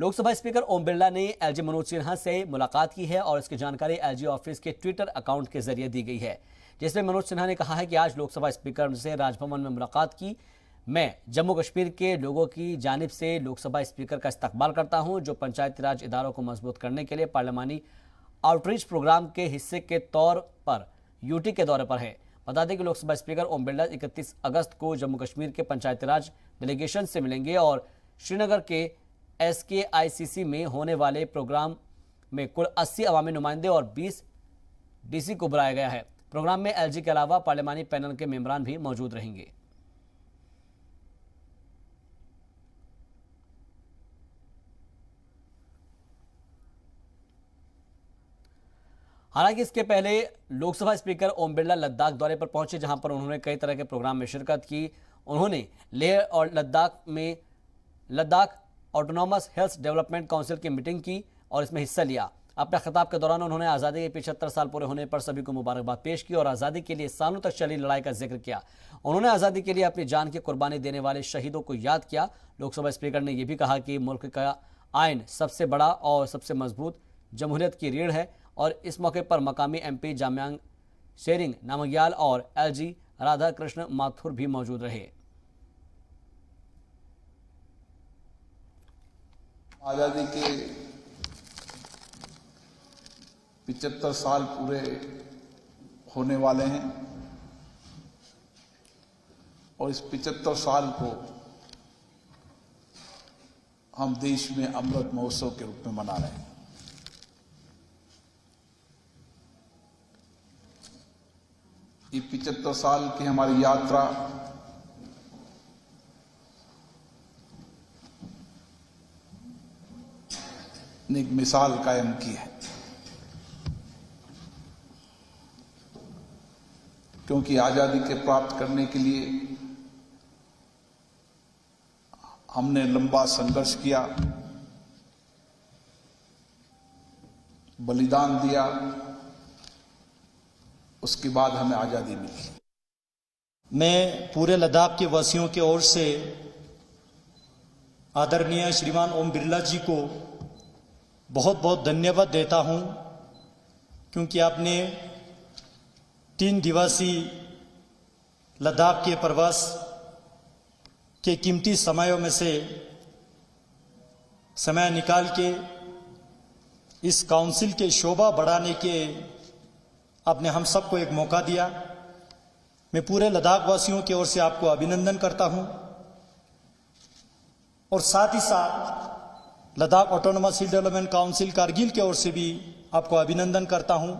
Lok Sabha speaker Om Birla ने LG Manoj Sinha से मुलाकात की है और इसकी जानकारी एलजी ऑफिस के ट्विटर अकाउंट के जरिए दी गई है, जिसमें मनोज सिन्हा ने कहा है कि आज लोकसभा स्पीकर से राजभवन में मुलाकात की। मैं जम्मू कश्मीर के लोगों की जानिब से लोकसभा स्पीकर का इस्तकबाल करता हूं, जो पंचायती राज इदारों को मजबूत करने के लिए पार्लियामानी आउटरीच प्रोग्राम के हिस्से के तौर पर यूटी के दौरे पर है। बता दें कि लोकसभा स्पीकर ओम बिरला 31 अगस्त को जम्मू कश्मीर के पंचायती राज डेलीगेशन से मिलेंगे और श्रीनगर के SKICC में होने वाले प्रोग्राम में कुल 80 अवामी नुमाइंदे और 20 DC को बुलाया गया है। प्रोग्राम में LG के अलावा पार्लियामानी पैनल के मेंबरान भी मौजूद रहेंगे। हालांकि इसके पहले लोकसभा स्पीकर ओम बिरला लद्दाख दौरे पर पहुंचे, जहां पर उन्होंने कई तरह के प्रोग्राम में शिरकत की। उन्होंने लेह और Ladakh autonomous hills development council की मीटिंग की और इसमें हिस्सा लिया। अपने खिताब के दौरान उन्होंने आज़ादी के 75 साल पूरे होने पर सभी को मुबारकबाद पेश की और आज़ादी के लिए सालों तक चली लड़ाई का जिक्र किया। उन्होंने आज़ादी के लिए अपनी जान की कुर्बानी देने वाले शहीदों को याद किया। लोकसभा स्पीकर ने यह भी कहा कि मुल्क का आइन सबसे बड़ा और सबसे मजबूत जमहूरियत की रीढ़ है और इस मौके पर मकामी MP जाम्यांग शेरिंग नामग्याल और LG राधा कृष्ण माथुर भी मौजूद रहे। आज़ादी के 75 साल पूरे होने वाले हैं और इस 75 साल को हम देश में अमृत महोत्सव के रूप में मना रहे हैं। ये 75 साल की हमारी यात्रा ने एक मिसाल कायम की है, क्योंकि आजादी के प्राप्त करने के लिए हमने लंबा संघर्ष किया, बलिदान दिया, उसके बाद हमें आजादी मिली। मैं पूरे लद्दाख के वासियों की ओर से आदरणीय श्रीमान ओम बिरला जी को बहुत बहुत धन्यवाद देता हूं, क्योंकि आपने 3 दिवसीय लद्दाख के प्रवास के कीमती समयों में से समय निकाल के इस काउंसिल के शोभा बढ़ाने के आपने हम सबको एक मौका दिया। मैं पूरे लद्दाख वासियों की ओर से आपको अभिनंदन करता हूं और साथ ही साथ लद्दाख ऑटोनॉमस हिल डेवलपमेंट काउंसिल कारगिल की ओर से भी आपको अभिनंदन करता हूं।